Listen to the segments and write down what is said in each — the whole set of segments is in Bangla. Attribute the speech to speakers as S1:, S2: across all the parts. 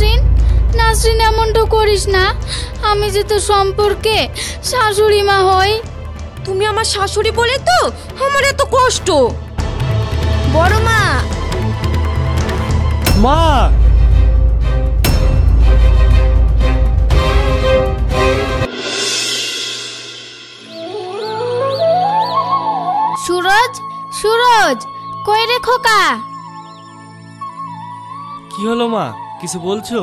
S1: নাসরিন, নাসরিন এমনটা করিস না। আমি যে তোর সম্পর্কে শাশুড়ি মা হই।
S2: তুমি আমার শাশুড়ি বলে তো আমার এত কষ্ট। বড় মা।
S3: মা,
S1: সুরজ, সুরজ, কই রে খোকা?
S3: কি হলো মা, কিছু বলছো?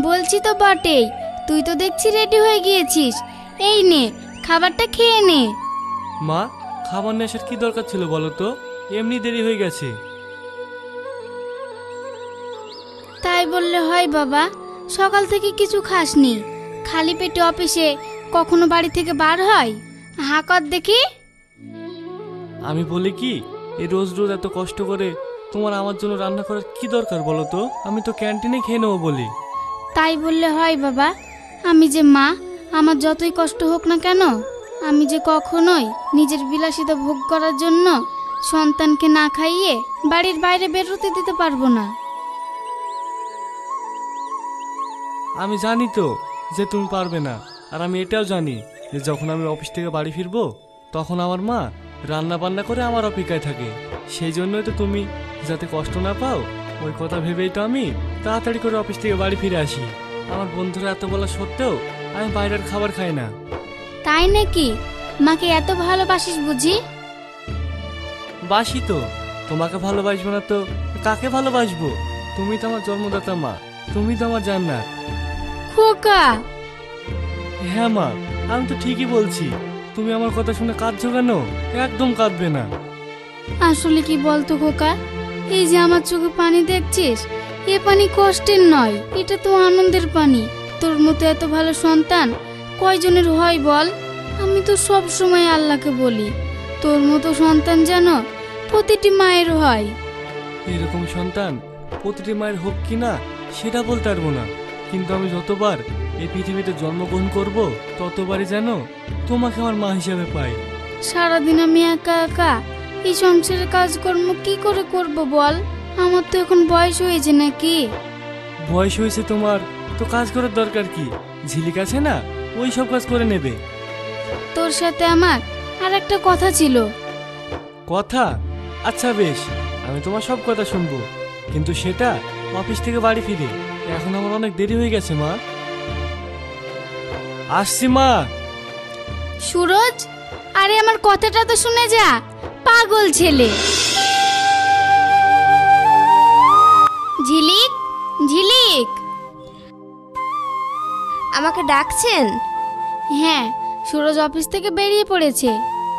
S1: বলছি তো বটেই, তুই তো দেখছি রেডি হয়ে গিয়েছিস। এই নে, খাবারটা খেয়ে নে।
S3: মা, খাবার নিয়ে আসার কি দরকার ছিল বলো তো? এমনি দেরি হয়ে গেছে।
S1: তাই বললে হয় বাবা? সকাল থেকে কিছু খাসনি, খালি পেটে অফিসে কখনো বাড়ি থেকে বার হয়? হা কর দেখি।
S3: আমি বলি কি, এই রোজ রোজ এত কষ্ট করে তোমার আমার জন্য রান্না করার কি দরকার বলো তো? আমি তো ক্যান্টিনে খেয়ে নেবো বলি।
S1: তাই বললে হয় বাবা? আমি যে মা, আমার যতই কষ্ট হোক না কেন, আমি যে কখনোই নিজের বিলাসিতা ভোগ করার জন্য সন্তানকে না খাইয়ে বাড়ির বাইরে বেরোতে দিতে পারবো না।
S3: আমি জানি তো যে তুমি পারবে না, আর আমি এটাও জানি যে যখন আমি অফিস থেকে বাড়ি ফিরবো তখন আমার মা রান্না বান্না করে আমার অপেক্ষায় থাকে। সেই জন্যই তো তুমি যাতে কষ্ট না পাও ওই কথা ভেবেই তো আমি তাড়াতাড়ি করে অফিস থেকে বাড়ি ফিরে আসি। আমার বন্ধুরা এত বলা সত্ত্বেও আমি বাইরের খাবার খাই না।
S1: তাই নাকি? মাকে এত ভালোবাসিস বুঝি?
S3: বাসি তো, তোমাকে ভালোবাসবো না তো কাকে ভালোবাসবো? তুমি তো আমার জন্মদাতা মা, তুমি তো আমার জান্নাত।
S1: খোকা।
S3: হ্যাঁ মা, আমি তো ঠিকই বলছি। তুমি আমার কথা শুনে কাঁদছো কেন? একদম কাঁদবে না।
S1: আসলে কি বলতো খোকা, এই যে আমার চোখে পানি দেখছিস, এ পানি কষ্টের নয়, এটা তো আনন্দের পানি। তোর মতো এত ভালো সন্তান কয়জনের হয় বল? আমি তো সব সময় আল্লাহকে বলি তোর মতো সন্তান যেন প্রতিটি মায়ের হয়।
S3: এরকম সন্তান প্রতিটি মায়ের হোক কি না সেটা বলতে পারবো না, কিন্তু আমি যতবার এই পৃথিবীতে জন্মগ্রহণ করব ততবারই যেন তোমাকে আমার মা হিসেবে পাই।
S1: সারাদিন আমি একা একা এই সংসারের কাজকর্ম কি করে করব বল? আমার তো এখন বয়স হয়েছে নাকি?
S3: বয়স হয়েছে তোমার তো কাজ করার দরকার কি? ঝিলিক আছে না, ওই সব কাজ করে নেবে।
S1: তোর সাথে আমার আর একটা কথা ছিল।
S3: কথা? আচ্ছা বেশ, আমি তোমার সব কথা শুনবো, কিন্তু সেটা অফিস থেকে বাড়ি ফিরে। এখন আমার অনেক দেরি হয়ে গেছে মা। আসছি মা।
S1: সুরজ, আরে আমার কথাটা তো শুনে যা, পাগল ছেলে। ঝিলিক, ঝিলিক।
S2: আমাকে ডাকছেন?
S1: হ্যাঁ, সুরজ অফিস থেকে বেরিয়ে পড়েছে।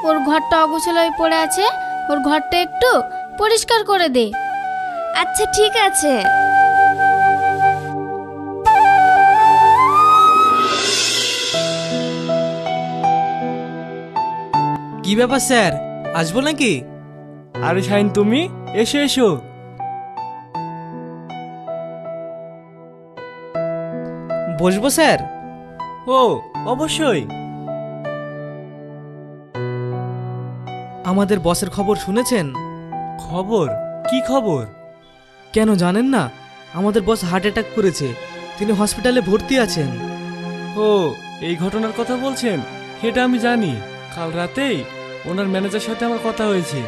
S1: ওর ঘরটা অগোছালো হয়ে পড়ে আছে, ওর ঘরটা একটু পরিষ্কার করে দে।
S2: আচ্ছা ঠিক আছে।
S4: কি ব্যাপার স্যার, আসবো নাকি?
S3: আরে শাইন, তুমি এসো এসো।
S4: বসবো স্যার?
S3: ও অবশ্যই।
S4: আমাদের বসের খবর শুনেছেন?
S3: খবর? কি খবর?
S4: কেন জানেন না? আমাদের বস হার্ট অ্যাটাক করেছে, তিনি হসপিটালে ভর্তি আছেন।
S3: ও, এই ঘটনার কথা বলছেন? সেটা আমি জানি। কাল রাতেই ওনার ম্যানেজার সাথে আমার কথা হয়েছে।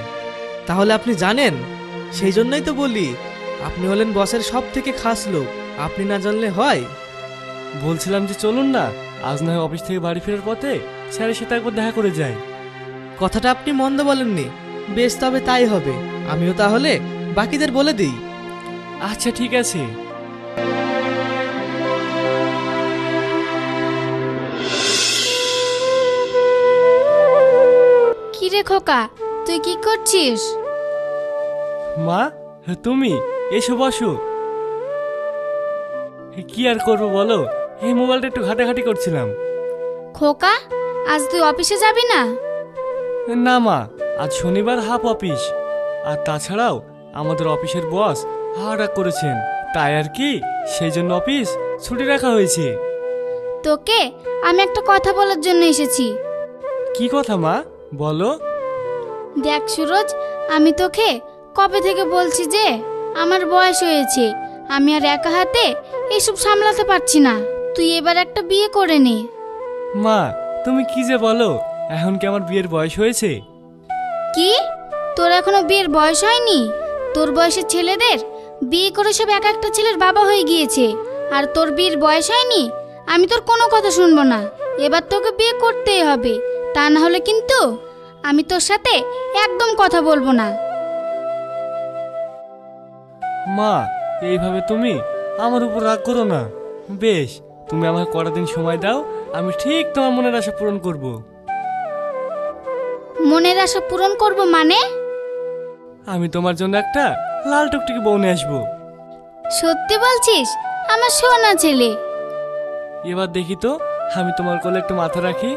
S4: তাহলে আপনি জানেন? সেই জন্যই তো বলি, আপনি হলেন বসের সব থেকে খাস লোক, আপনি না জানলে হয়?
S3: বলছিলাম যে চলুন না, আজ না হয় অফিস থেকে বাড়ি ফেরার পথে স্যারের সাথে একবার দেখা করে যাই।
S4: কথাটা আপনি মন্দ বলেননি। বেশ, তবে তাই হবে। আমিও তাহলে বাকিদের বলে দিই।
S3: আচ্ছা ঠিক আছে।
S1: কি রে খোকা, তুই কি করছিস?
S3: মা, তুমি এসো বসো। কি আর করবো বলো, এই মোবাইলটা একটু ঘাটাঘাটি করছিলাম।
S1: খোকা, আজ তুই অফিসে যাবি না?
S3: না মা, আজ শনিবার হাফ অফিস, আর তাছাড়াও আমাদের অফিসের বস হার্ট অ্যাটাক করেছেন, তাই আর কি, সেই জন্য অফিস ছুটি রাখা হয়েছে।
S1: তোকে আমি একটা কথা বলার জন্য এসেছি।
S3: কি কথা মা, বলো।
S1: দেখ সুরজ, আমি তোকে কবে থেকে বলছি যে আমার বয়স হয়েছে, আমি আর একা হাতে এসব সামলাতে পারছি না। তুই এবার একটা বিয়ে করে নে।
S3: মা, তুমি কি যে বলো, এখন কি আমার বিয়ের বয়স হয়েছে?
S1: কি, তোর এখনো বিয়ের বয়স হয়নি? তোর বয়সের ছেলেদের বিয়ে করে সব এক একটা ছেলের বাবা হয়ে গিয়েছে, আর তোর বিয়ের বয়স হয়নি? আমি তোর কোনো কথা শুনবো না। এবার তোকে বিয়ে করতেই হবে, তা না হলে কিন্তু আমি তোর সাথে একদম কথা বলবো না।
S3: মা, এইভাবে তুমি আমার উপর রাগ করো না। বেশ, তুমি আমাকে কটা দিন সময় দাও, আমি ঠিক তোমার মনের আশা পূরণ করব।
S1: মনের আশা পূরণ করব মানে?
S3: আমি তোমার জন্য একটা লাল টুকটুকি বউ নিয়ে আসবো।
S1: সত্যি বলছিস? আমার সোনা ছেলে।
S3: এবার দেখি তো, আমি তোমার কোলে একটু মাথা রাখি,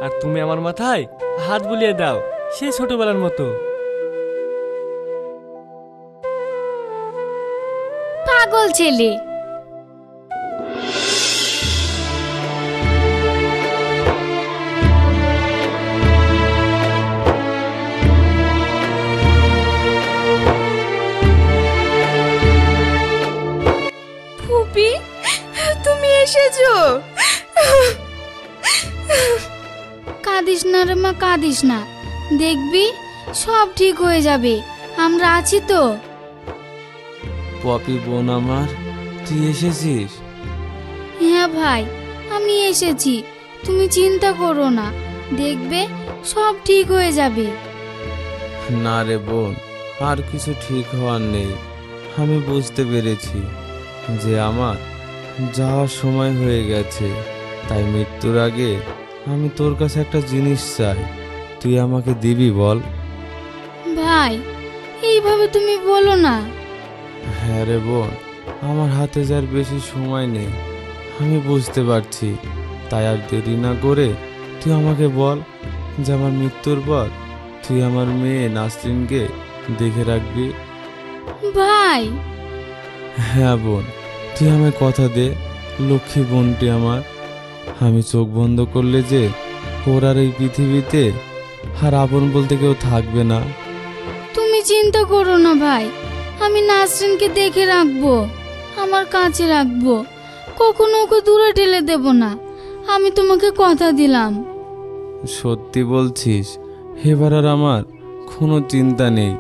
S3: আর তুমি আমার মাথায় হাত বুলিয়ে দাও, সেই ছোটবেলার মতো।
S1: পাগল ছেলে।
S2: ফুপি, তুমি এসেছো?
S1: কাঁদিস না রে মা, কাঁদিস না। দেখবি সব ঠিক হয়ে যাবে, আমরা আছি তো।
S5: পপি বোন আমার, তুই এসেছিস?
S1: হ্যাঁ ভাই, আমি এসেছি। তুমি চিন্তা করো না, দেখবে সব ঠিক হয়ে যাবে।
S5: না রে বোন, আর কিছু ঠিক হওয়ার নেই। আমি বুঝতে পেরেছি যে আমার যাওয়ার সময় হয়ে গেছে, তাই মৃত্যুর আগে আমি তোর কাছে একটা জিনিস চাই, তুই আমাকে দিবি বল?
S1: ভাই, এইভাবে তুমি বলো না।
S5: হ্যাঁ রে বোন, আমার হাতে যার বেশি সময় নেই, আমি বুঝতে পারছি। তাই আর দেরি না করে তুই আমাকে বল যে আমার মৃত্যুর পর তুই আমার মেয়ে নাসরিনকে দেখে রাখবি।
S1: ভাই,
S5: হ্যাঁ বোন, তুই আমায় কথা দে, লক্ষ্মী বোনটি আমার। আমি চোখ বন্ধ করলে যে ওর আর এই পৃথিবীতে আর আপন বলতে কেউ থাকবে না।
S1: তুমি চিন্তা করো না ভাই, আমি নাসরিনকে দেখে রাখবো, আমার কাছে রাখবো, কখনো ওকে দূরে ঠেলে দেব না। আমি তোমাকে কথা দিলাম।
S5: সত্যি বলছিস? এবার আর আমার কোনো চিন্তা নেই,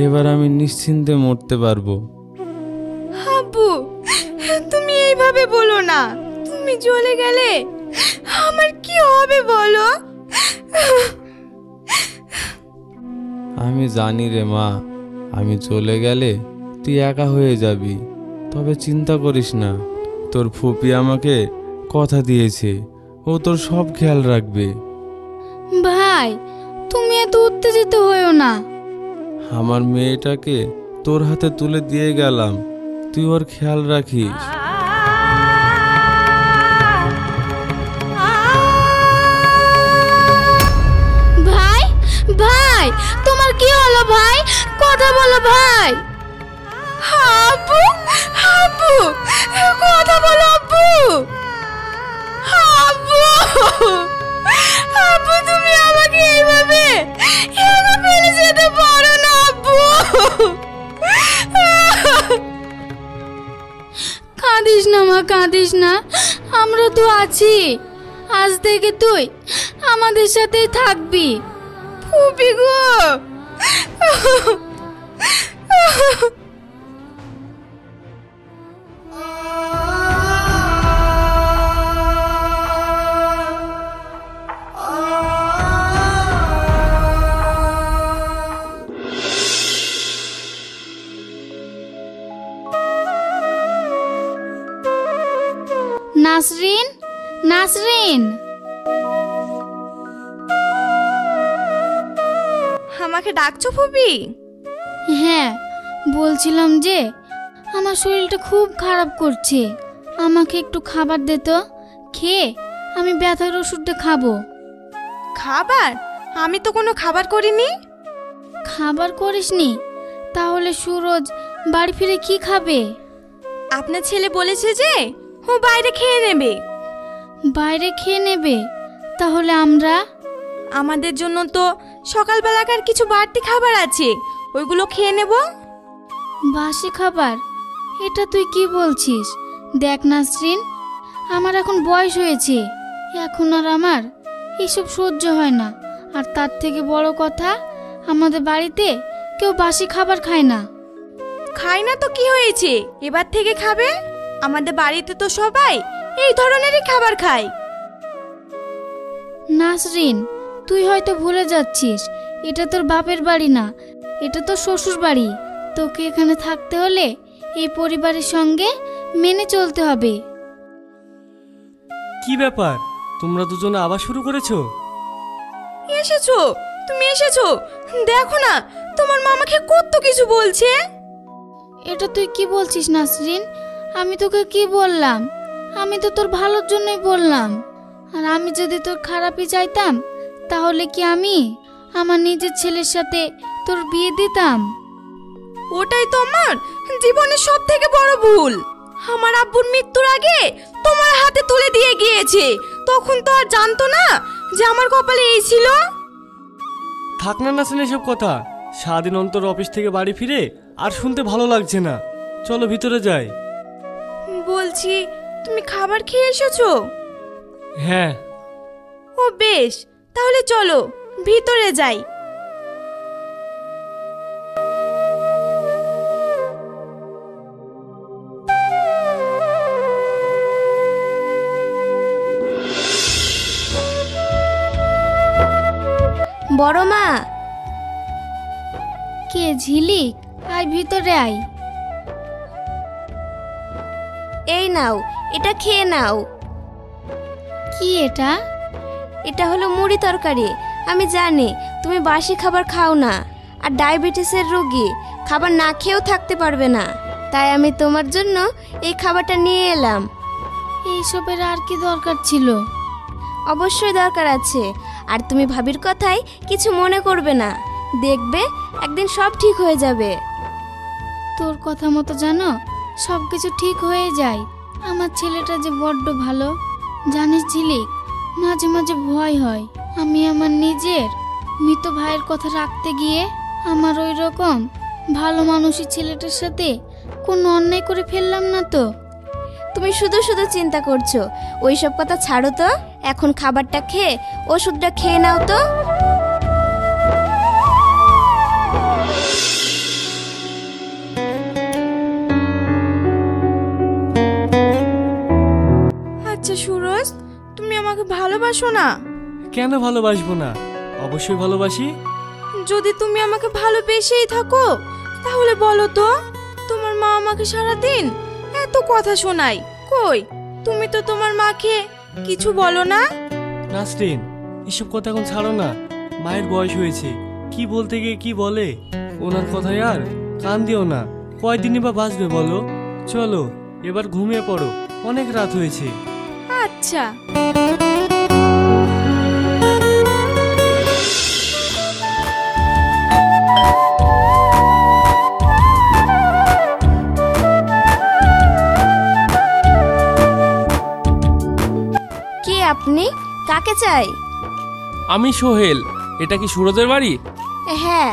S5: এবার আমি নিশ্চিন্তে মরতে পারবো।
S2: আব্বু, তুমি এইভাবে বলো না। তুমি চলে গেলে আমার কি হবে বলো?
S5: আমি জানি রে মা, আমি চলে গেলে তুই একা হয়ে যাবি, তবে চিন্তা করিস না, তোর ফুপি আমাকে কথা দিয়েছে, ও তোর সব খেয়াল রাখবে।
S1: ভাই, তুমি এত উত্তেজিত হয়েও না।
S5: আমার মেয়েটাকে তোর হাতে তুলে দিয়ে গেলাম, তুই ওর খেয়াল রাখিস।
S1: ভাই, ভাই, তোমার কি হলো ভাই? কথা বলো ভাই।
S2: আব্বু, আব্বু, কথা বলো আব্বু। আব্বু, আব্বু, তুমি আমাকে এইভাবে একা ফেলে যেতে পারো না আব্বু।
S1: কাঁদিস না মা, কাঁদিস না, আমরা তো আছি। আজ থেকে তুই আমাদের সাথেই থাকবি।
S2: ফুপি গো।
S1: নাসরিন, নাসরিন।
S2: আমাকে ডাকছো ফুপি?
S1: হ্যাঁ, বলছিলাম যে আমার শরীরটা খুব খারাপ করছে, আমাকে একটু খাবার দে তো, খেয়ে আমি ব্যথার ওষুধটা খাবো।
S2: খাবার? আমি তো কোনো খাবার করিনি।
S1: খাবার করিসনি? তাহলে সুরজ বাড়ি ফিরে কি খাবে?
S2: আপনার ছেলে বলেছে যে ও বাইরে খেয়ে নেবে।
S1: বাইরে খেয়ে নেবে? তাহলে আমরা?
S2: আমাদের জন্য তো সকালবেলাকার কিছু বাড়তি খাবার আছে, ওইগুলো খেয়ে নেব।
S1: বাসি খাবার? এটা তুই কি বলছিস? দেখ নাসরিন, আমার এখন বয়স হয়েছে, এখন আর আমার এসব সহ্য হয় না। আর তার থেকে বড় কথা, আমাদের বাড়িতে কেউ বাসি খাবার খায় না।
S2: খাই না তো কি হয়েছে, এবার থেকে খাবে। আমাদের বাড়িতে তো সবাই এই ধরনেরই খাবার খায়।
S1: নাসরিন, তুই হয়তো ভুলে যাচ্ছিস, এটা তোর বাপের বাড়ি না, এটা তোর শ্বশুর বাড়ি। তোকে এখানে থাকতে হলে এই পরিবারের সঙ্গে মেনে চলতে হবে।
S3: কি ব্যাপার, তোমরা দুজনে আবার শুরু করেছো?
S2: এসেছো, তুমি এসেছো, দেখো না তোমার মামাকে কত কিছু বলছে।
S1: এটা তুই কি বলছিস নাসরিন? আমি তোকে কি বললাম? আমি তো তোর ভালোর জন্যই বললাম। আর আমি যদি তোর খারাপই চাইতাম, তাহলে কি আমি আমার নিজের ছেলের সাথে তোর বিয়ে দিতাম?
S2: ওটাই তো আমার জীবনের সব থেকে বড় ভুল। আমার আব্বুর মৃত্যুর আগে তোমার হাতে তুলে দিয়ে গিয়েছে, তখন তো আর জানতো না যে আমার কপালে এই ছিল।
S3: থাক না নাসরিন এসব কথা, সারাদিন অন্তর অফিস থেকে বাড়ি ফিরে আর শুনতে ভালো লাগছে না। চলো ভিতরে যাই।
S2: বলছি, তুমি খাবার খেয়ে এসেছো?
S3: হ্যাঁ।
S2: ও বেশ, তাহলে চলো ভিতরে যাই। বড় মা।
S1: কে? ঝিলিক, আয় ভিতরে আয়।
S2: এই নাও, এটা খেয়ে নাও।
S1: কি এটা?
S2: এটা হলো মুড়ি তরকারি। আমি জানি তুমি বাসি খাবার খাও না, আর ডায়াবেটিসের রোগী খাবার না খেয়েও থাকতে পারবে না, তাই আমি তোমার জন্য এই খাবারটা নিয়ে এলাম।
S1: এইসবের আর কি দরকার ছিল?
S2: অবশ্যই দরকার আছে, আর তুমি ভাবির কথাই কিছু মনে করবে না, দেখবে একদিন সব ঠিক হয়ে যাবে।
S1: তোর কথা মতো জানো সব কিছু ঠিক হয়ে যায়। আমার ছেলেটা যে বড্ড ভালো, জানিস ঝিলিক, মাঝে মাঝে ভয় হয় আমি আমার নিজের মৃত ভাইয়ের কথা রাখতে গিয়ে আমার ওই রকম ভালো মানুষই ছেলেটার সাথে কোনো অন্যায় করে ফেললাম না তো।
S2: তুমি শুধু শুধু চিন্তা করছো, ওইসব কথা ছাড়ো তো। এখন খাবারটা খেয়ে ওষুধটা খেয়ে নাও তো। আচ্ছা সুরজ, তুমি আমাকে ভালোবাসো না?
S3: কেন ভালোবাসবো না? অবশ্যই ভালোবাসি।
S2: যদি তুমি আমাকে ভালোবেসেই থাকো, তাহলে বলো তো, তোমার মা আমাকে সারাদিন এত কথা শোনায়, কই তুমি তো তোমার মাকে কিছু বলো না?
S3: নাসরিন, এসব কথা এখন ছাড়ো না। মায়ের বয়স হয়েছে, কি বলতে গিয়ে কি বলে। ওনার কথায় আর কান দিও না। কয়দিনই বা বাঁচবে বলো। চলো এবার ঘুমিয়ে পড়ো, অনেক রাত হয়েছে।
S2: আচ্ছা। কে আপনি? কাকে চাই?
S6: আমি সোহেল। এটা কি সুরজের বাড়ি?
S2: হ্যাঁ।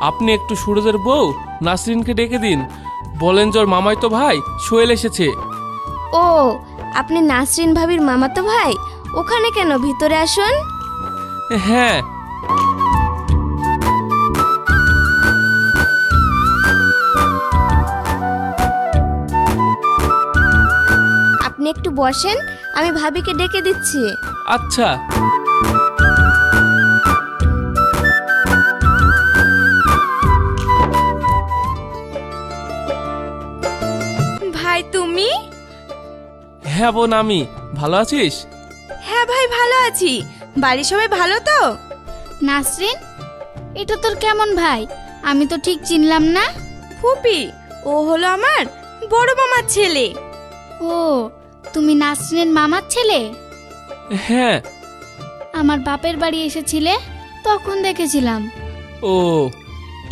S6: আপনি একটু সুরজের বউ নাসরিনকে ডেকে দিন, বলেন যে ওর মামাতো ভাই সোহেল এসেছে।
S2: ও, আপনি নাসরিন ভাবির মামাতো ভাই? ওখানে কেন? ভিতরে আসুন।
S6: হ্যাঁ।
S2: আপনি একটু বসেন, আমি ভাবিকে ডেকে দিচ্ছি।
S6: আচ্ছা।
S2: ভাই তুমি?
S6: হ্যাঁ বোন, আমি। ভালো আছিস?
S2: হ্যাঁ ভাই, ভালো আছি। বাড়ির সবাই ভালো তো?
S1: নাসরিন, এটা তোর কেমন ভাই? আমি তো ঠিক চিনলাম না।
S2: ফুপি, ও হলো আমার বড় মামার ছেলে।
S1: ও, তুমি নাসরিনের মামার ছেলে?
S6: হ্যাঁ।
S1: আমার বাপের বাড়ি এসেছিলে, তখন দেখেছিলাম।
S6: ও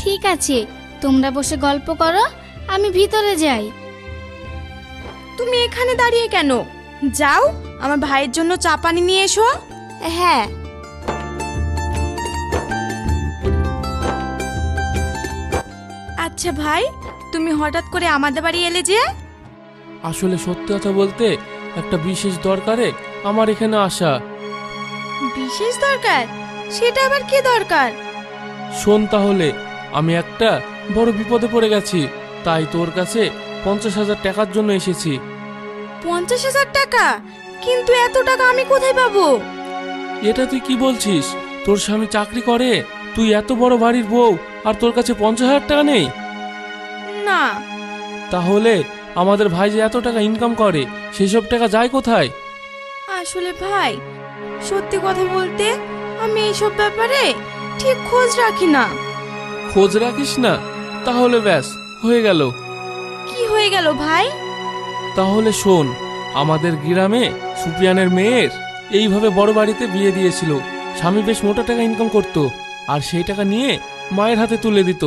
S1: ঠিক আছে, তোমরা বসে গল্প করো, আমি ভিতরে যাই।
S2: তুমি এখানে দাঁড়িয়ে কেন? যাও, আমার ভাইয়ের জন্য চা পানি নিয়ে এসো। হ্যাঁ। আচ্ছা ভাই, তুমি হঠাৎ করে আমাদের বাড়ি এলে যে?
S6: আসলে সত্যি কথা বলতে একটা বিশেষ দরকারে আমার এখানে আসা।
S2: বিশেষ দরকার? সেটা আবার কি দরকার?
S6: শোন তাহলে, আমি একটা বড় বিপদে পড়ে গেছি, তাই তোর কাছে 50,000 টাকার জন্য এসেছি।
S2: 50,000 টাকা? কিন্তু এত টাকা আমি কোথায় পাবো?
S6: এটা তুই কি বলছিস? তোর স্বামী চাকরি করে, তুই এত বড় বাড়ির বউ, আর তোর কাছে 50,000 টাকা নেই?
S2: না।
S6: তাহলে আমাদের ভাই যে এত টাকা ইনকাম করে, সেই সব টাকা যায় কোথায়?
S2: আসলে ভাই, সত্যি কথা বলতে আমি এইসব ব্যাপারে ঠিক খোঁজ রাখি না।
S6: খোঁজ রাখিস না? তাহলে ব্যাস হয়ে গেল।
S2: কি হয়ে গেল ভাই?
S6: তাহলে শোন, আমাদের গ্রামে সুপিয়ানের মেয়ের এইভাবে বড় বাড়িতে বিয়ে দিয়েছিল। স্বামী বেশ মোটা টাকা ইনকাম করত, আর সেই টাকা নিয়ে মায়ের হাতে তুলে দিত।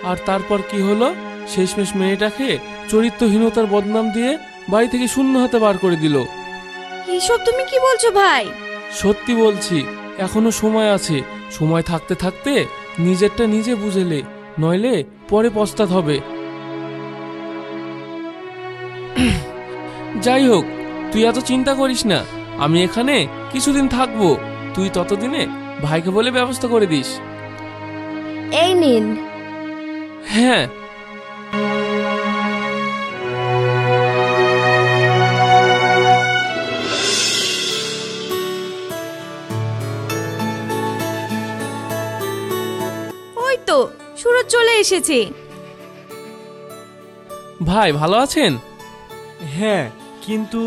S6: আর তারপর কি হলো, শেষমেশ মেয়েটাকে চরিত্রহীনতার বদনাম দিয়ে বাড়ি থেকে শূন্য হাতে বার করে দিল।
S2: এসব তুমি কি বলছো ভাই?
S6: সত্যি বলছি, এখনো সময় আছে। সময় থাকতে থাকতে নিজেরটা নিজে বুঝেলে, নইলে পরে পস্তাতে হবে। যাই হোক, তুই এত চিন্তা করিস না, আমি এখানে কিছুদিন থাকবো। তুই ততদিনে ভাইকে বলে ব্যবস্থা করে দিস।
S2: এই নিন।
S6: হ্যাঁ।
S2: ওই তো সুরজ চলে এসেছে।
S6: ভাই ভালো আছেন?
S3: হ্যাঁ, কিন্তু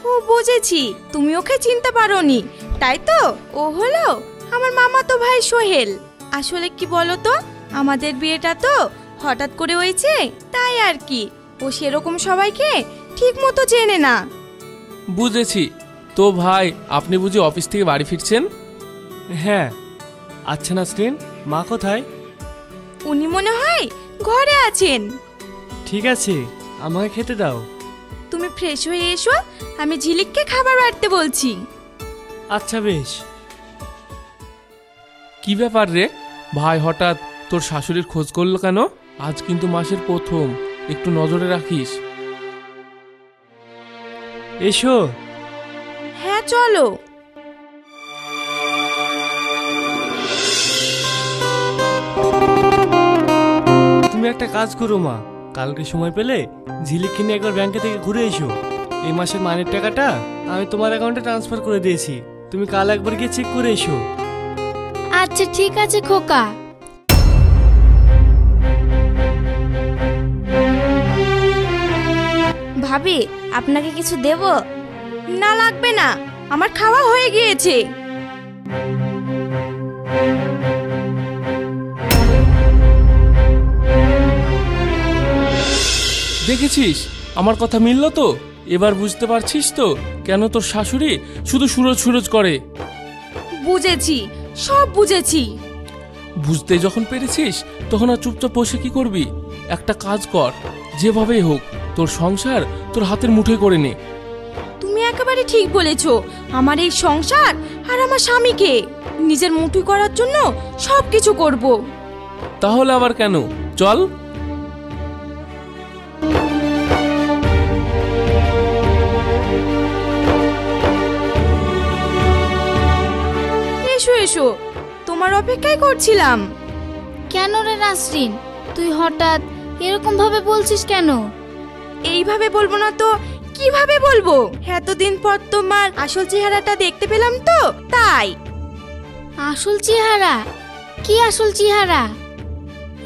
S2: ও বুঝেছি, তুমি ওকে চিনতে পারোনি, তাই তো? ও হলো আমার মামাতো ভাই সোহেল। আসলে কি বলো তো, আমাদের বিয়েটা তো হঠাৎ করে হয়েছে, তাই আর কি। ও সেরকম সবাইকে ঠিক মতো চেনে না।
S6: বুঝেছি। তো ভাই, আপনি বুঝি অফিস থেকে বাড়ি ফিরছেন?
S3: হ্যাঁ। আচ্ছা নাসরিন, মা কোথায়?
S2: উনি মনে হয় ঘরে আছেন।
S3: ঠিক আছে, আমাকে খেতে দাও।
S2: তুমি ফ্রেশ হয়ে এসো, আমি ঝিলিককে খাবার বাড়তে বলছি।
S3: আচ্ছা বেশ।
S6: কি ব্যাপার রে ভাই, হঠাৎ তোর শাশুড়ির খোঁজ করলো কেন? আজ কিন্তু মাসের প্রথম, একটু নজরে রাখিস।
S3: এসো।
S2: হ্যাঁ চলো।
S3: তুমি একটা কাজ করো মা, কালকে সময় পেলে ঝিলিককে নিয়ে একবার ব্যাংকে থেকে ঘুরে এসো। এই মাসের মাইনের টাকাটা আমি তোমার অ্যাকাউন্টে ট্রান্সফার করে দিয়েছি, তুমি কাল একবার গিয়ে চেক করে এসো।
S1: আচ্ছা ঠিক আছে খোকা।
S2: ভাবি, আপনাকে কিছু দেব? না লাগবে না, আমার খাওয়া হয়ে গিয়েছে।
S6: দেখেছিস, আমার কথা মিলল তো? এবার বুঝতে পারছিস তো কেন তোর শাশুড়ি শুধু সুরজ সুরজ করে?
S2: বুঝেছি, সব বুঝেছি।
S6: বুঝতে যখন পেরেছিস, তখন আর চুপচাপ বসে কি করবি? একটা কাজ কর, যেভাবেই হোক তোর সংসার তোর হাতের মুঠোয় করে নে।
S2: তুমি একেবারে ঠিক বলেছো। আমার এই সংসার আর আমার স্বামীকে নিজের মুঠি করার জন্য সব কিছু করব।
S6: তাহলে আবার কেন, চল।
S2: এসো এসো, তোমার অপেক্ষাই করছিলাম।
S1: কেন রে নাসরিন, তুই হঠাৎ এরকম ভাবে বলছিস কেন?
S2: এইভাবে বলবো না তো কিভাবে বলবো? এতদিন পর তোমার আসল চেহারাটা দেখতে পেলাম তো, তাই।
S1: আসল চেহারা? কি আসল চেহারা?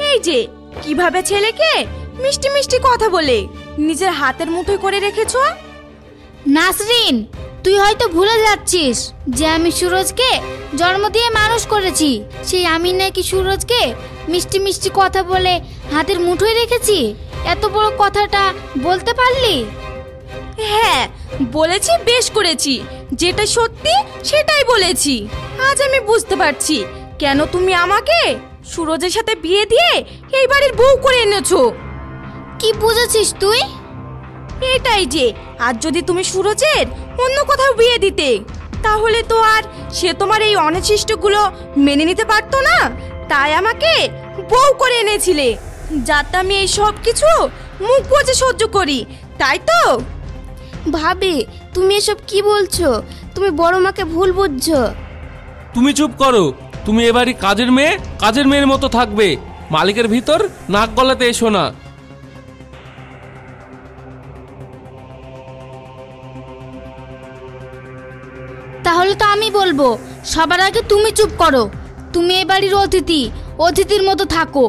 S2: এই যে কিভাবে ছেলেকে মিষ্টি মিষ্টি কথা বলে নিজের হাতের মুঠোয় করে রেখেছো।
S1: নাসরিন, তুই হয়তো ভুলে যাচ্ছিস যে আমি সুরজকে জন্ম দিয়ে মানুষ করেছি। সেই আমি নাকি সুরজকে মিষ্টি মিষ্টি কথা বলে হাতের মুঠোয় রেখেছি? এত বড় কথাটা বলতে পারলি?
S2: হ্যাঁ বলেছি, বেশ করেছি। যেটা সত্যি সেটাই বলেছি। আজ আমি বুঝতে পারছি কেন তুমি আমাকে সুরজের সাথে বিয়ে দিয়ে এই বাড়ির বউ করে এনেছো।
S1: কি বুঝেছিস তুই?
S2: এটাই যে আজ যদি তুমি সুরজের অন্য কোথাও বিয়ে দিতে, তাহলে তো আর সে তোমার এই অনিষ্ট গুলো মেনে নিতে পারতো না। তাই আমাকে বউ করে এনেছিলে,
S7: যাতে আমি এই সব কিছু মুখ বুজে সহ্য করি, তাই তো?
S2: ভাবি, তুমি এসব কি বলছো? তুমি বড় মাকে ভুল বুঝছো।
S6: তুমি চুপ করো। তুমি এবারই কাজের মেয়ের মতো থাকবে। মালিকের ভিতর নাক গলাতে এসো না।
S1: তাহলে তো আমি বলবো, সবার আগে তুমি চুপ করো। তুমি এ বাড়ির অতিথির মতো থাকো।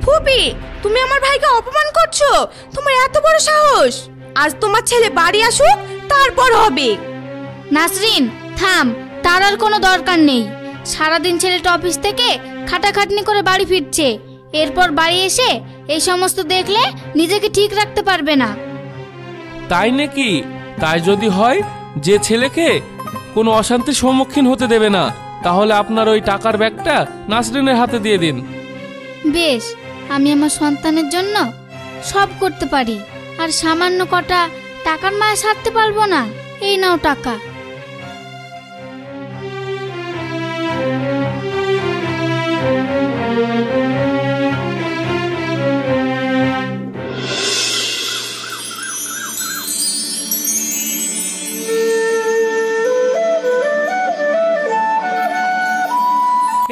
S7: ফুপি, তুমি আমার ভাইকে অপমান করছো। তোমার এত বড় সাহস! আজ তোমার ছেলে বাড়ি আসুক, তারপর হবে।
S1: নাসরিন, থাম। তার আর কোনো দরকার নেই। সারাদিন ছেলেটা অফিস থেকে খাটাখাটনি করে বাড়ি ফিরছে, এরপর বাড়ি এসে এই সমস্ত দেখলে নিজেকে ঠিক রাখতে পারবে না।
S6: তাই নাকি? তাই যদি হয়, যে ছেলেকে কোনো অশান্তির সম্মুখীন হতে দেবে না, তাহলে আপনার ওই টাকার ব্যাগটা নাসরিনের হাতে দিয়ে দিন।
S1: বেশ, আমি আমার সন্তানের জন্য সব করতে পারি, আর সামান্য কটা টাকার মায়া সারতে পারবো না? এই নাও টাকা।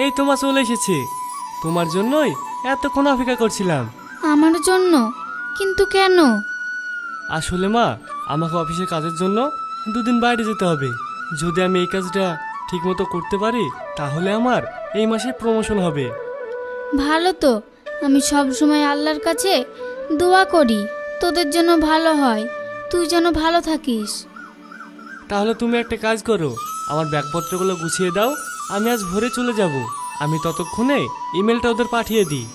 S3: এই তোমার চলে এসেছে। তোমার জন্যই এতক্ষণ অপেক্ষা করছিলাম।
S1: আমার জন্য? কিন্তু কেন?
S3: আসলে মা, আমাকে অফিসের কাজের জন্য 2 দিন বাইরে যেতে হবে। যদি আমি এই কাজটা ঠিকমতো করতে পারি, তাহলে আমার এই মাসে প্রমোশন হবে।
S1: ভালো তো। আমি সব সময় আল্লাহর কাছে দোয়া করি তোদের জন্য ভালো হয়, তুই যেন ভালো থাকিস।
S3: তাহলে তুমি একটা কাজ করো, আমার ব্যাগপত্রগুলো গুছিয়ে দাও। আমি আজ ভোরে চলে যাব। আমি ততক্ষণে ইমেলটা ওদের পাঠিয়ে দিই।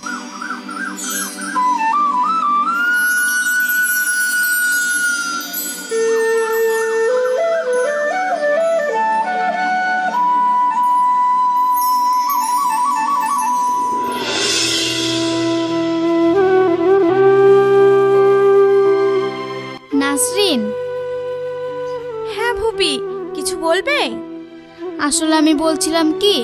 S1: নাসরিন।
S7: হ্যাঁ ফুপি, কিছু বলবে?
S1: আসলে আমি বলছিলাম কি,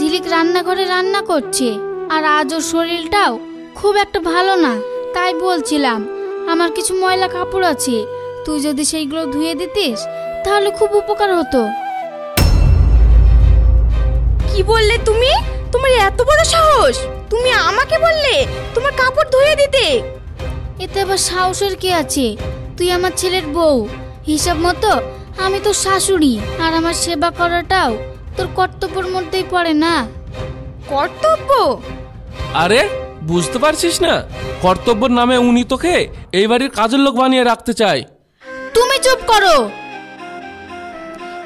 S1: ঝিলিক রান্নাঘরে রান্না করছে, আর আজ ওর শরীরটাও খুব একটা ভালো না। তাই বলছিলাম, আমার কিছু ময়লা কাপড় আছে, তুই যদি সেইগুলো ধুয়ে দিতিস তাহলে খুব উপকার হতো।
S7: কি বললে তুমি? তোমার এত বড় সাহস! তুমি আমাকে বললে তোমার কাপড় ধুয়ে দিতে?
S1: এতে আবার সাহসের কি আছে? তুই আমার ছেলের বউ, হিসাব মতো আমি তোর শাশুড়ি, আর আমার সেবা করাটাও তোর কর্তব্যের মধ্যেই পড়ে না?
S7: কর্তব্য?
S6: আরে বুঝতে পারছিস না? কর্তব্যের নামে উনি তোকে এই বাড়ির কাজের লোক বানিয়ে রাখতে চায়।
S1: তুমি চুপ করো।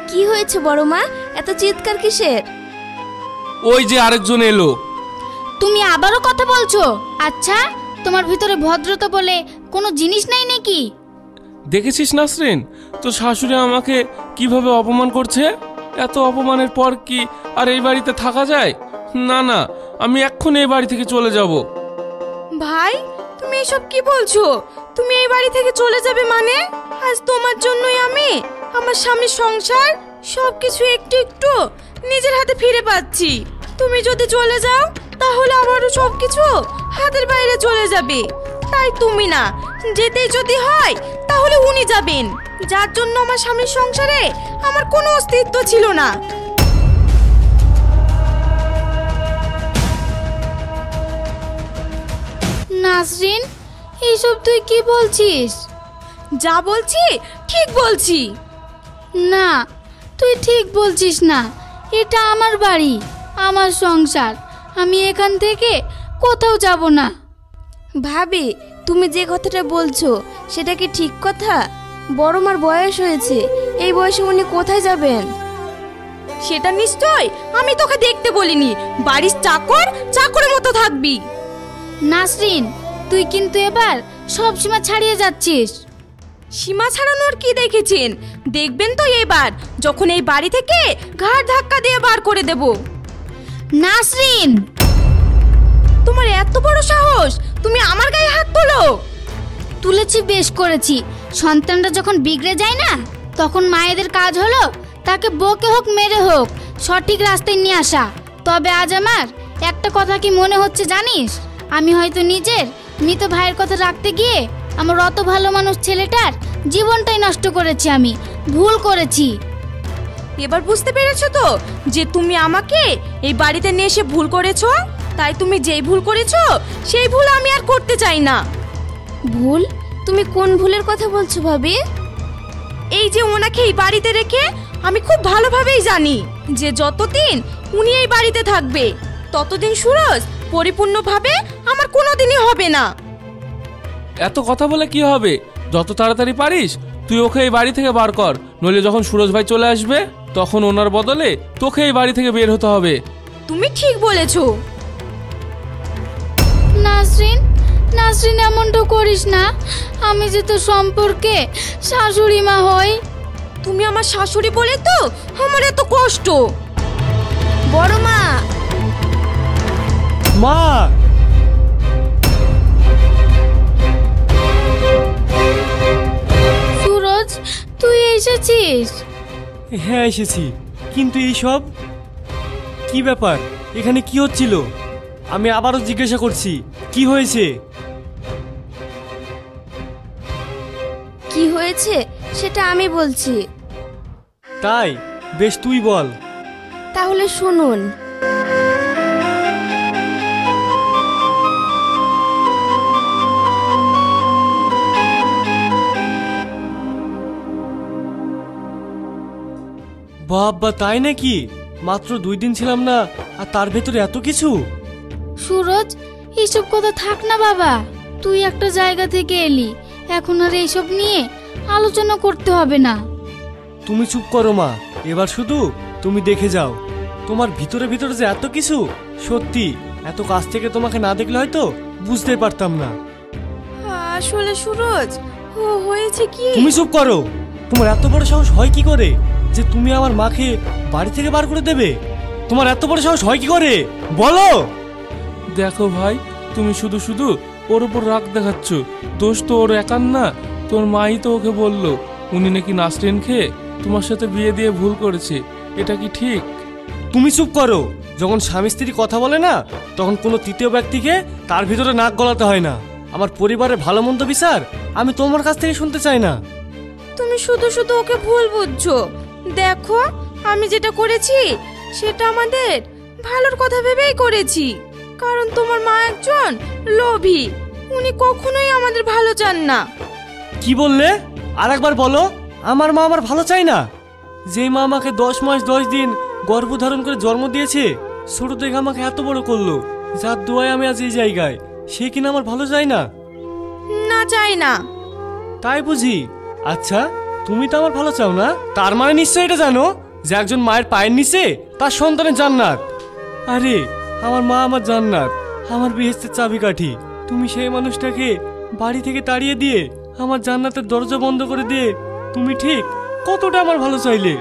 S2: কি হয়েছে বড় মা, এত চিৎকার কিসের?
S6: ওই যে আরেকজন এলো।
S1: তুমি আবারও কথা বলছো? আচ্ছা, তোমার ভিতরে ভদ্রতা বলে কোনো জিনিস নাই নাকি?
S6: দেখেছিস নাসরিন, তো শাশুড়ি আমাকে কিভাবে অপমান করছে? এত অপমানের পর কি আর এই বাড়িতে থাকা যায়? না না, আমি এক্ষুনি এই বাড়ি থেকে চলে যাব।
S7: ভাই, তুমি এসব কি বলছো? তুমি এই বাড়ি থেকে চলে যাবে মানে? আজ তোমার জন্যই আমি আমার স্বামীর সংসার সবকিছু একটু একটু নিজের হাতে ফিরে পাচ্ছি। তুমি যদি চলে যাও, তাহলে আমারও সবকিছু হাতের বাইরে চলে যাবে। তাই তুমি না, যেতেই যদি হয় তাহলে উনি যাবেন, যার জন্য আমার স্বামীর সংসারে আমার কোনো অস্তিত্ব ছিল না।
S1: নাসরিন, এইসব তুই কি বলছিস?
S7: যা বলছি ঠিক বলছি।
S1: না, তুই ঠিক বলছিস না। এটা আমার বাড়ি, আমার সংসার। আমি এখান থেকে কোথাও যাব না।
S2: ভাবি, তুমি যে কথাটা বলছো সেটা কি ঠিক কথা? বড় মার বয়স হয়েছে, এই বয়সে উনি কোথায় যাবেন?
S7: সেটা নিশ্চয় আমি তোকে দেখতে বলিনি। বাড়ির চাকর চাকরের মতো থাকবি।
S1: নাসরিন, তুই কিন্তু এবার সব সীমা ছাড়িয়ে যাচ্ছিস।
S7: সীমা ছাড়ানোর কি দেখেছেন? দেখবেন তো এবার, যখন এই বাড়ি থেকে ঘাড় ধাক্কা দিয়ে বার করে দেব।
S1: নাসরিন,
S7: তোমার এত বড় সাহস, তুমি আমার গায়ে হাত তোলো?
S1: তুলেছি, বেশ করেছি। সন্তানটা যখন বিগড়ে যায় না, তখন মায়েদের কাজ হলো তাকে বকে হোক মেরে হোক সঠিক রাস্তায় নিয়ে আসা। তবে আজ আমার একটা কথা কি মনে হচ্ছে জানিস, আমি হয়তো নিজের মৃত ভাইয়ের কথা রাখতে গিয়ে আমার অত ভালো মানুষ ছেলেটার জীবনটাই নষ্ট করেছি। আমি ভুল করেছি।
S7: এবার বুঝতে পেরেছো তো যে তুমি আমাকে এই বাড়িতে নিয়ে এসে ভুল করেছো? তাই তুমি যেই ভুল করেছো সেই ভুল আমি আর করতে চাই না।
S2: ভুল? তুমি কোন ভুলের কথা বলছো ভাবি?
S7: এই যে ওনাকে এই বাড়িতে রেখে আমি খুব ভালোভাবেই জানি যে যতদিন উনি এই বাড়িতে থাকবে ততদিন সুরজ পরিপূর্ণভাবে আমার কোনোদিনই হবে না।
S6: এত কথা বলে কি হবে? যত তাড়াতাড়ি পারিস তুই ওকে এই বাড়ি থেকে বার কর, নইলে যখন সুরজ ভাই চলে আসবে তখন ওনার বদলে তোকে এই বাড়ি থেকে বের হতে হবে।
S7: তুমি ঠিক বলেছো।
S1: নাসরিন, নাসরিন এমনটা করিস না। আমি যে তোর সম্পর্কে শাশুড়ি মা হই।
S7: তুমি আমার শাশুড়ি বলে তো আমার এত কষ্ট।
S2: বড় মা,
S3: মা!
S1: সুরজ, তুই এসেছিস?
S3: হ্যাঁ এসেছি, কিন্তু এইসব কি ব্যাপার? এখানে কি হচ্ছিল? আমি আবারও জিজ্ঞাসা করছি, কি হয়েছে?
S2: কি হয়েছে সেটা আমি বলছি।
S3: তাই? বেশ, তুই বল।
S2: তাহলে শুনুন।
S3: বাবা, তাই নাকি? মাত্র 2 দিন ছিলাম না আর তার ভেতরে এত কিছু?
S1: সুরজ, এইসব কথা থাক না বাবা। তুই একটা জায়গা থেকে এলি, এখন আর এইসব নিয়ে আলোচনা করতে হবে না।
S3: তুমি চুপ করো মা। এবার শুধু তুমি দেখে যাও তোমার ভিতরে ভিতরে যে এত কিছু। সত্যি এত কাছ থেকে তোমাকে না দেখলে হয়তো বুঝতে পারতাম না।
S7: আসলে সুরজ, হয়েছে কি?
S3: তুমি চুপ করো। তোমার এত বড় সাহস হয় কি করে যে তুমি আমার মাকে বাড়ি থেকে বার করে দেবে? তোমার এত বড় সাহস হয় কি করে বলো?
S6: দেখো ভাই, তুমি শুধু শুধু ওর উপর রাগ দেখাচ্ছ। দোষ তো ওর একার না, তোর মাই তো ওকে বললো উনি নাকি নাসরিন খেয়ে তোমার সাথে বিয়ে দিয়ে ভুল করেছে। এটা কি ঠিক?
S3: তুমি চুপ করো। যখন স্বামী স্ত্রী কথা বলে না, তখন কোনো তৃতীয় ব্যক্তিকে তার ভিতরে নাক গলাতে হয় না। আমার পরিবারের ভালো মন্দ বিচার আমি তোমার কাছ থেকে শুনতে চাই না।
S7: তুমি শুধু শুধু ওকে ভুল বুঝছো। দেখো, আমি যেটা করেছি সেটা আমাদের ভালোর কথা ভেবেই করেছি। কারণ তোমার মা একজন লোভী, উনি কখনোই আমাদের ভালো চান না।
S3: কি বললে? আরেকবার বলো। আমার মা আমার ভালো চাই না? যেই মা আমাকে 10 মাস 10 দিন গর্ভধারণ করে জন্ম দিয়েছে, ছোট থেকে আমাকে এত বড় করলো, যার দোয়ায় আমি আজ এই জায়গায়, সে কিনা আমার ভালো চাই না?
S7: না, চাই না।
S3: তাই বুঝি? আচ্ছা, তুমি তো আমার ভালো চাও না, তার মানে নিশ্চয়ই এটা জানো যে একজন মায়ের পায়ের নিচে তার সন্তানের জান্নাত। আরে আমার মা আমার জান্নাত, আমার বেহেশতের চাবিকাঠি। তুমি সেই মানুষটাকে বাড়ি থেকে তাড়িয়ে দিয়ে আমার জান্নাতের দরজা বন্ধ করে দিয়ে তুমি ঠিক কতটা আমার ভালো চাইলে?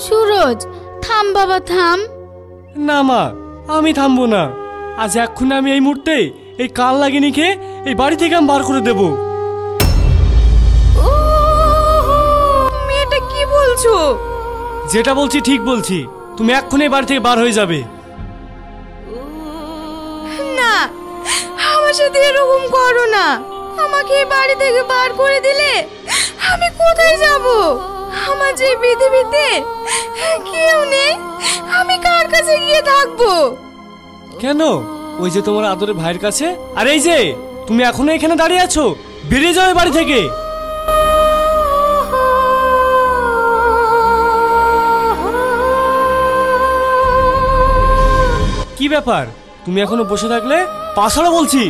S1: সুরজ, থাম বাবা, থাম।
S3: না মা, আমি থামবো না। আজ এক্ষুনি আমি এই মুহূর্তে এই কাল লাগিনি খেয়ে এই বাড়ি থেকে আমি বার করে দেবো।
S7: তুমি এটা কি বলছো?
S3: যেটা বলছি ঠিক বলছি। তুমি এক্ষুনি এই বাড়ি থেকে বার হয়ে যাবে।
S7: না, আমার সাথে এরকম করো না। আমাকে এই বাড়ি থেকে বার করে দিলে আমি কোথায় যাব? আমার যে পৃথিবীতে কেউ নেই, আমি কার কাছে গিয়ে থাকবো?
S3: কেন? ওই যে তোমার আদরের ভাইয়ের কাছে। আর এই যে তুমি এখনো এখানে দাঁড়িয়ে আছো, বেরিয়ে যাও এই বাড়ি থেকে। কি ব্যাপার? তুমি এখনো বসে থাকলে পাছাড়া বলছি।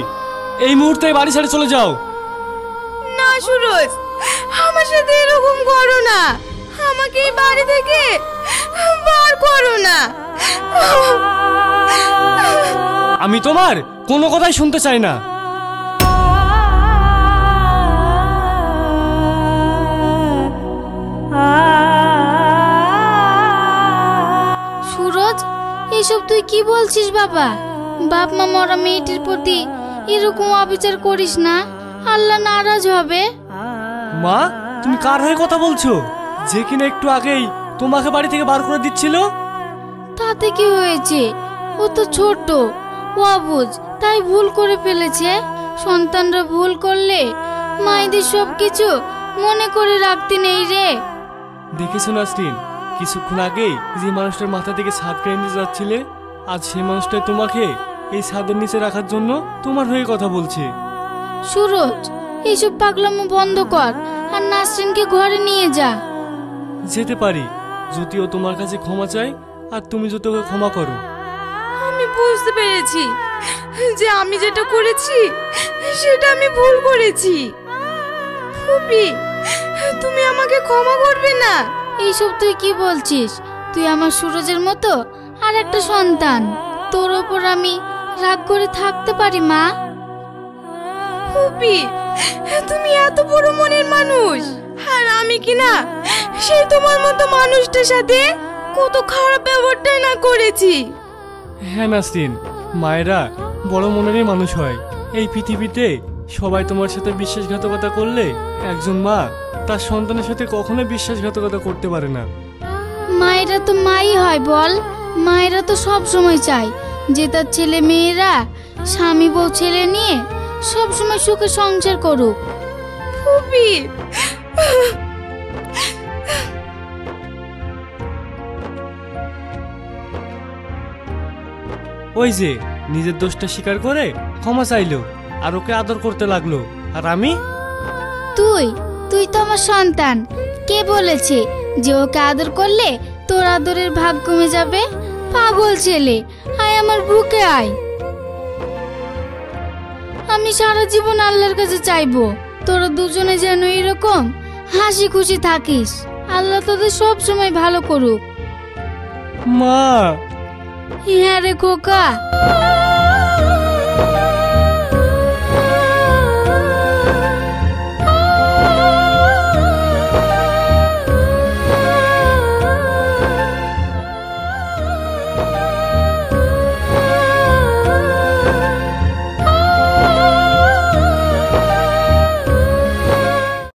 S3: এই মুহূর্তে বাড়ি ছেড়ে চলে যাও।
S7: না সুরজ, আমার সাথে এরকম করো না। আমাকে এই বাড়ি থেকে বার করো না।
S3: আমি তোমার কোনো কথাই শুনতে চাই না।
S1: সুরজ, এসব তুই কি বলছিস বাবা? বাপ মা মরা মেয়েটির প্রতি এরকম অবিচার করিস না, আল্লাহ নারাজ হবে।
S3: মা, তুমি কার হয়ে কথা বলছো? যে কিনা একটু আগেই তোমাকে বাড়ি থেকে বার করে দিচ্ছিল।
S1: তাতে কি হয়েছে? ও ও তো ছোট, অবুঝ, তাই ভুল করে ফেলেছে। সন্তানরা ভুল করলে মায়েদের সবকিছু মনে করে রাখতে নেই রে।
S3: দেখেছো নাসরিন, কিছুক্ষণ আগেই যে মানুষটার মাথা থেকে ছাদ কেড়ে নিয়ে যাচ্ছিলে, আজ সেই মানুষটাই তোমাকে এই ছাদের নিচে রাখার জন্য তোমার হয়ে কথা বলছে।
S1: সুরজ, এইসব পাগলামো বন্ধ কর আর নাসরিনকে ঘরে নিয়ে যা।
S3: যেতে পারি যদি ও তোমার কাছে ক্ষমা চাই আর তুমি যদি ওকে ক্ষমা করো।
S7: আমি বুঝতে পেরেছি যে আমি যেটা করেছি সেটা আমি ভুল করেছি। ফুপি, তুমি আমাকে ক্ষমা করবে না?
S1: এইসব তুই কি বলছিস? তুই আমার সুরজের মতো আর একটা সন্তান, তোর ওপর আমি রাগ করে থাকতে পারি মা?
S7: ফুপি, তুমি এত বড় মনের মানুষ, আর আমি কি না সেই তোমার মতো মানুষটার সাথে কত খারাপ ব্যবহারটাই না করেছি।
S3: হ্যাঁ নাসরিন, মায়েরা বড় মনেরই মানুষ হয়। এই পৃথিবীতে সবাই তোমার সাথে বিশ্বাসঘাতকতা করলে একজন মা তার সন্তানের সাথে কখনো বিশ্বাসঘাতকতা করতে পারে না।
S1: মায়েরা তো মাই হয় বল। মায়েরা তো সব সময় চায় যে তার ছেলে মেয়েরা স্বামী বউ ছেলে নিয়ে সব সময় সুখে সংসার করুক।
S7: ফুপি,
S3: ওই যে নিজের দোষটা স্বীকার করে ক্ষমা চাইলো আর ওকে আদর করতে লাগলো, আর আমি?
S1: তুই তুই তো আমার সন্তান। কে বলেছে যে ওকে আদর করলে তোর আদরের ভাগ কমে যাবে? পাগল ছেলে, আয় আমার বুকে আয়। আমি সারা জীবন আল্লাহর কাছে চাইবো তোরা দুজনে যেন এরকম হাসি খুশি থাকিস। আল্লাহ তোদের সব সময় ভালো করুক।
S3: মা।
S1: হ্যাঁ রে খোকা।